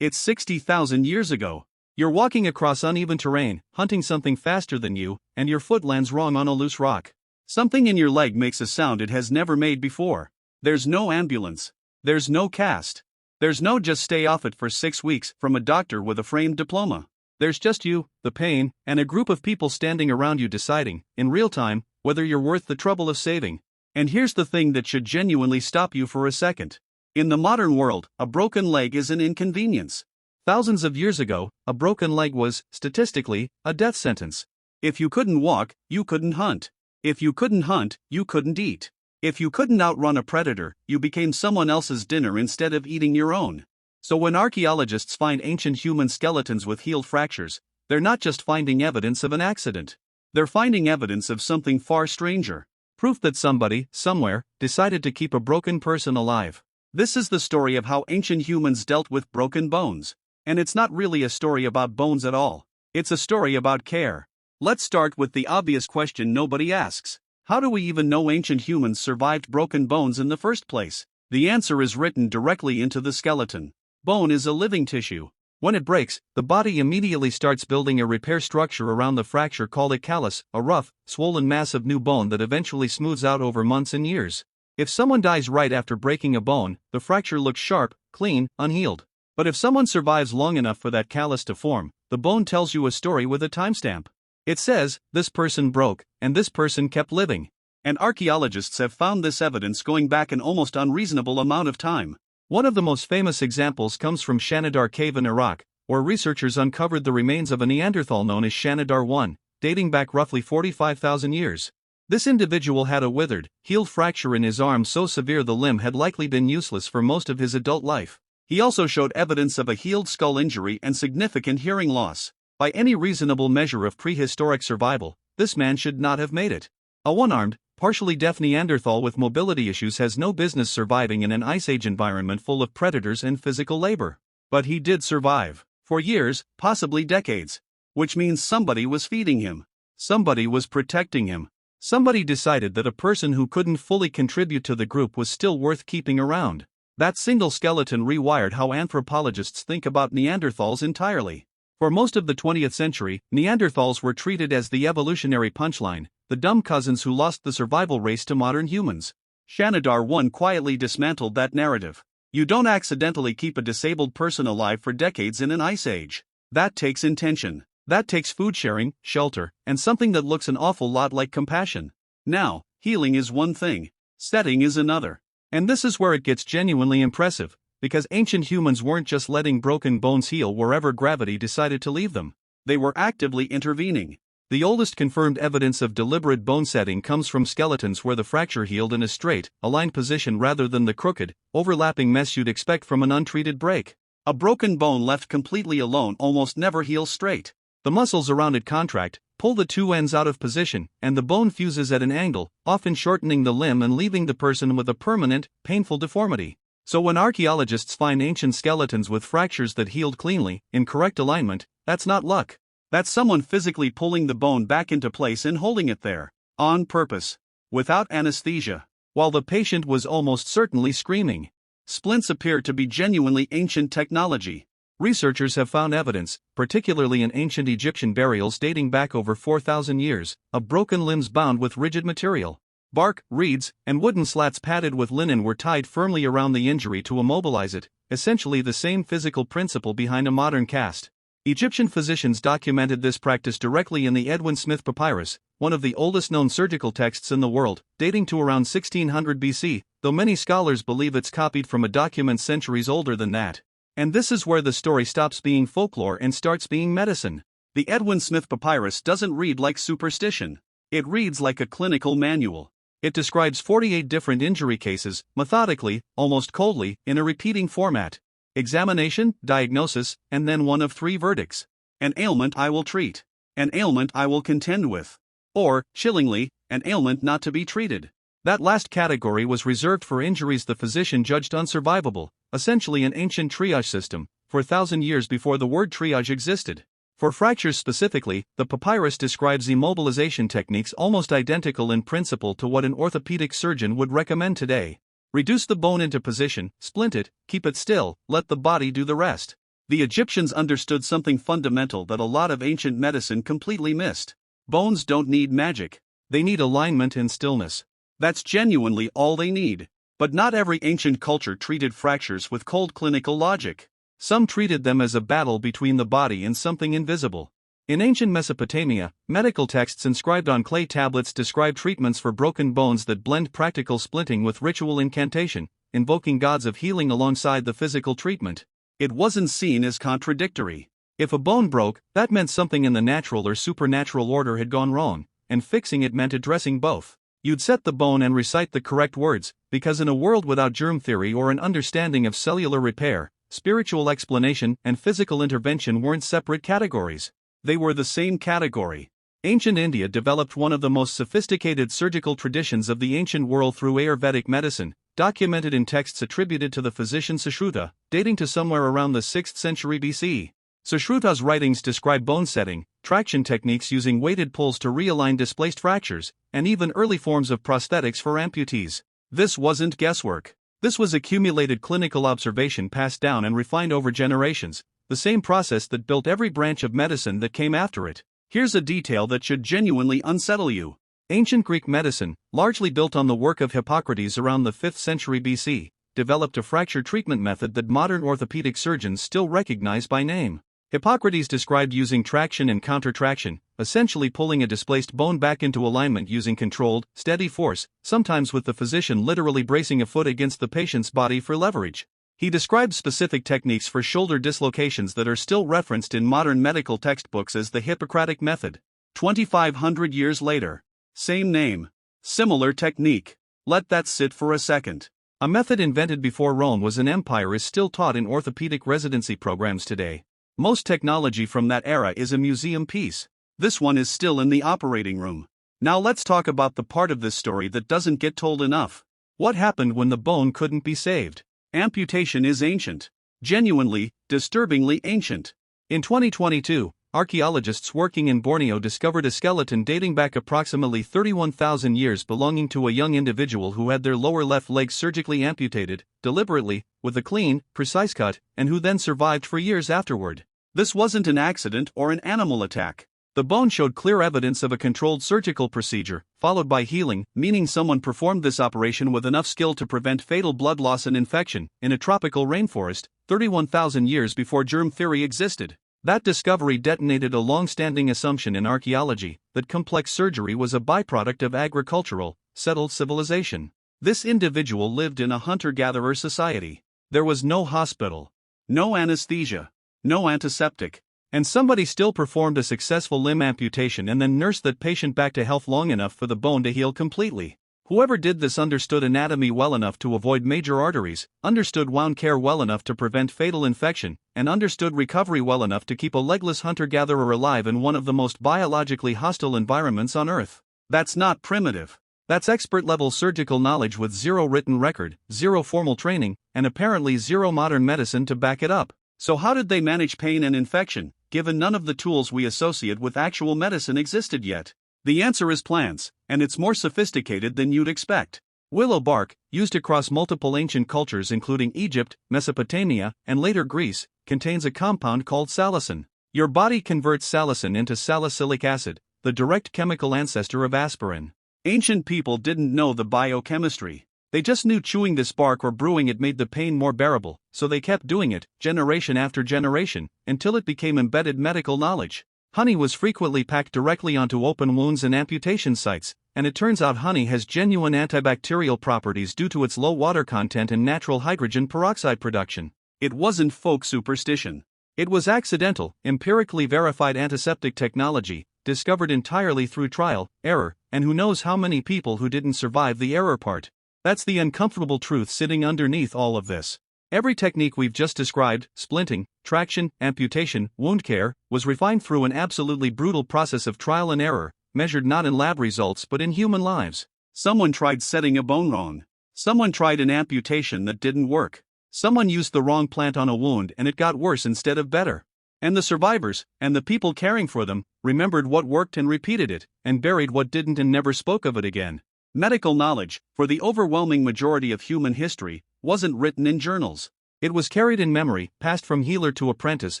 It's 60,000 years ago. You're walking across uneven terrain, hunting something faster than you, and your foot lands wrong on a loose rock. Something in your leg makes a sound it has never made before. There's no ambulance. There's no cast. There's no just stay off it for 6 weeks from a doctor with a framed diploma. There's just you, the pain, and a group of people standing around you deciding, in real time, whether you're worth the trouble of saving. And here's the thing that should genuinely stop you for a second. In the modern world, a broken leg is an inconvenience. Thousands of years ago, a broken leg was, statistically, a death sentence. If you couldn't walk, you couldn't hunt. If you couldn't hunt, you couldn't eat. If you couldn't outrun a predator, you became someone else's dinner instead of eating your own. So when archaeologists find ancient human skeletons with healed fractures, they're not just finding evidence of an accident. They're finding evidence of something far stranger. Proof that somebody, somewhere, decided to keep a broken person alive. This is the story of how ancient humans dealt with broken bones. And it's not really a story about bones at all. It's a story about care. Let's start with the obvious question nobody asks. How do we even know ancient humans survived broken bones in the first place? The answer is written directly into the skeleton. Bone is a living tissue. When it breaks, the body immediately starts building a repair structure around the fracture called a callus, a rough, swollen mass of new bone that eventually smooths out over months and years. If someone dies right after breaking a bone, the fracture looks sharp, clean, unhealed. But if someone survives long enough for that callus to form, the bone tells you a story with a timestamp. It says, this person broke, and this person kept living. And archaeologists have found this evidence going back an almost unreasonable amount of time. One of the most famous examples comes from Shanidar Cave in Iraq, where researchers uncovered the remains of a Neanderthal known as Shanidar I, dating back roughly 45,000 years. This individual had a withered, healed fracture in his arm so severe the limb had likely been useless for most of his adult life. He also showed evidence of a healed skull injury and significant hearing loss. By any reasonable measure of prehistoric survival, this man should not have made it. A one-armed, partially deaf Neanderthal with mobility issues has no business surviving in an Ice Age environment full of predators and physical labor. But he did survive. For years, possibly decades. Which means somebody was feeding him. Somebody was protecting him. Somebody decided that a person who couldn't fully contribute to the group was still worth keeping around. That single skeleton rewired how anthropologists think about Neanderthals entirely. For most of the 20th century, Neanderthals were treated as the evolutionary punchline, the dumb cousins who lost the survival race to modern humans. Shanidar I quietly dismantled that narrative. You don't accidentally keep a disabled person alive for decades in an ice age. That takes intention. That takes food sharing, shelter, and something that looks an awful lot like compassion. Now, healing is one thing. Setting is another. And this is where it gets genuinely impressive, because ancient humans weren't just letting broken bones heal wherever gravity decided to leave them. They were actively intervening. The oldest confirmed evidence of deliberate bone setting comes from skeletons where the fracture healed in a straight, aligned position rather than the crooked, overlapping mess you'd expect from an untreated break. A broken bone left completely alone almost never heals straight. The muscles around it contract, pull the two ends out of position, and the bone fuses at an angle, often shortening the limb and leaving the person with a permanent, painful deformity. So when archaeologists find ancient skeletons with fractures that healed cleanly, in correct alignment, that's not luck. That's someone physically pulling the bone back into place and holding it there, on purpose, without anesthesia, while the patient was almost certainly screaming. Splints appear to be genuinely ancient technology. Researchers have found evidence, particularly in ancient Egyptian burials dating back over 4,000 years, of broken limbs bound with rigid material. Bark, reeds, and wooden slats padded with linen were tied firmly around the injury to immobilize it, essentially the same physical principle behind a modern cast. Egyptian physicians documented this practice directly in the Edwin Smith Papyrus, one of the oldest known surgical texts in the world, dating to around 1600 BC, though many scholars believe it's copied from a document centuries older than that. And this is where the story stops being folklore and starts being medicine. The Edwin Smith Papyrus doesn't read like superstition. It reads like a clinical manual. It describes 48 different injury cases, methodically, almost coldly, in a repeating format. Examination, diagnosis, and then one of 3 verdicts. An ailment I will treat. An ailment I will contend with. Or, chillingly, an ailment not to be treated. That last category was reserved for injuries the physician judged unsurvivable, essentially an ancient triage system, for 1,000 years before the word triage existed. For fractures specifically, the papyrus describes immobilization techniques almost identical in principle to what an orthopedic surgeon would recommend today. Reduce the bone into position, splint it, keep it still, let the body do the rest. The Egyptians understood something fundamental that a lot of ancient medicine completely missed. Bones don't need magic. They need alignment and stillness. That's genuinely all they need. But not every ancient culture treated fractures with cold clinical logic. Some treated them as a battle between the body and something invisible. In ancient Mesopotamia, medical texts inscribed on clay tablets describe treatments for broken bones that blend practical splinting with ritual incantation, invoking gods of healing alongside the physical treatment. It wasn't seen as contradictory. If a bone broke, that meant something in the natural or supernatural order had gone wrong, and fixing it meant addressing both. You'd set the bone and recite the correct words, because in a world without germ theory or an understanding of cellular repair, spiritual explanation and physical intervention weren't separate categories. They were the same category. Ancient India developed one of the most sophisticated surgical traditions of the ancient world through Ayurvedic medicine, documented in texts attributed to the physician Sushruta, dating to somewhere around the 6th century BC. Sushruta's writings describe bone setting, traction techniques using weighted pulls to realign displaced fractures, and even early forms of prosthetics for amputees. This wasn't guesswork. This was accumulated clinical observation passed down and refined over generations, the same process that built every branch of medicine that came after it. Here's a detail that should genuinely unsettle you. Ancient Greek medicine, largely built on the work of Hippocrates around the 5th century BC, developed a fracture treatment method that modern orthopedic surgeons still recognize by name. Hippocrates described using traction and countertraction, essentially pulling a displaced bone back into alignment using controlled, steady force, sometimes with the physician literally bracing a foot against the patient's body for leverage. He described specific techniques for shoulder dislocations that are still referenced in modern medical textbooks as the Hippocratic method. 2,500 years later. Same name. Similar technique. Let that sit for a second. A method invented before Rome was an empire is still taught in orthopedic residency programs today. Most technology from that era is a museum piece. This one is still in the operating room. Now let's talk about the part of this story that doesn't get told enough. What happened when the bone couldn't be saved? Amputation is ancient. Genuinely, disturbingly ancient. In 2022, archaeologists working in Borneo discovered a skeleton dating back approximately 31,000 years belonging to a young individual who had their lower left leg surgically amputated, deliberately, with a clean, precise cut, and who then survived for years afterward. This wasn't an accident or an animal attack. The bone showed clear evidence of a controlled surgical procedure, followed by healing, meaning someone performed this operation with enough skill to prevent fatal blood loss and infection, in a tropical rainforest, 31,000 years before germ theory existed. That discovery detonated a long-standing assumption in archaeology, that complex surgery was a byproduct of agricultural, settled civilization. This individual lived in a hunter-gatherer society. There was no hospital, no anesthesia, no antiseptic, and somebody still performed a successful limb amputation and then nursed that patient back to health long enough for the bone to heal completely. Whoever did this understood anatomy well enough to avoid major arteries, understood wound care well enough to prevent fatal infection, and understood recovery well enough to keep a legless hunter-gatherer alive in one of the most biologically hostile environments on Earth. That's not primitive. That's expert-level surgical knowledge with zero written record, zero formal training, and apparently zero modern medicine to back it up. So how did they manage pain and infection, given none of the tools we associate with actual medicine existed yet? The answer is plants, and it's more sophisticated than you'd expect. Willow bark, used across multiple ancient cultures including Egypt, Mesopotamia, and later Greece, contains a compound called salicin. Your body converts salicin into salicylic acid, the direct chemical ancestor of aspirin. Ancient people didn't know the biochemistry. They just knew chewing this bark or brewing it made the pain more bearable, so they kept doing it, generation after generation, until it became embedded medical knowledge. Honey was frequently packed directly onto open wounds and amputation sites, and it turns out honey has genuine antibacterial properties due to its low water content and natural hydrogen peroxide production. It wasn't folk superstition. It was accidental, empirically verified antiseptic technology, discovered entirely through trial, error, and who knows how many people who didn't survive the error part. That's the uncomfortable truth sitting underneath all of this. Every technique we've just described, splinting, traction, amputation, wound care, was refined through an absolutely brutal process of trial and error, measured not in lab results but in human lives. Someone tried setting a bone wrong. Someone tried an amputation that didn't work. Someone used the wrong plant on a wound and it got worse instead of better. And the survivors, and the people caring for them, remembered what worked and repeated it, and buried what didn't and never spoke of it again. Medical knowledge, for the overwhelming majority of human history, wasn't written in journals. It was carried in memory, passed from healer to apprentice,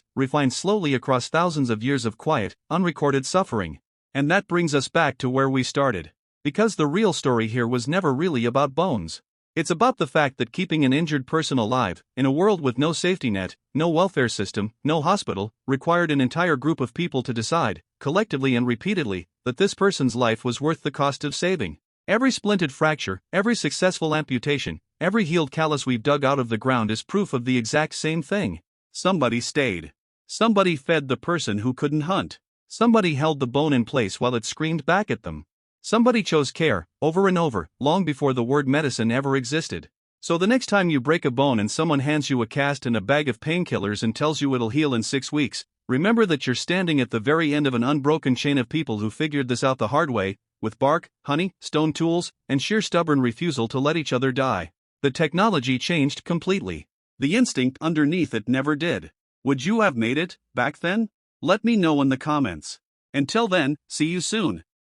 refined slowly across thousands of years of quiet, unrecorded suffering. And that brings us back to where we started. Because the real story here was never really about bones. It's about the fact that keeping an injured person alive, in a world with no safety net, no welfare system, no hospital, required an entire group of people to decide, collectively and repeatedly, that this person's life was worth the cost of saving. Every splinted fracture, every successful amputation, every healed callus we've dug out of the ground is proof of the exact same thing. Somebody stayed. Somebody fed the person who couldn't hunt. Somebody held the bone in place while it screamed back at them. Somebody chose care, over and over, long before the word medicine ever existed. So the next time you break a bone and someone hands you a cast and a bag of painkillers and tells you it'll heal in 6 weeks, remember that you're standing at the very end of an unbroken chain of people who figured this out the hard way, with bark, honey, stone tools, and sheer stubborn refusal to let each other die. The technology changed completely. The instinct underneath it never did. Would you have made it, back then? Let me know in the comments. Until then, see you soon.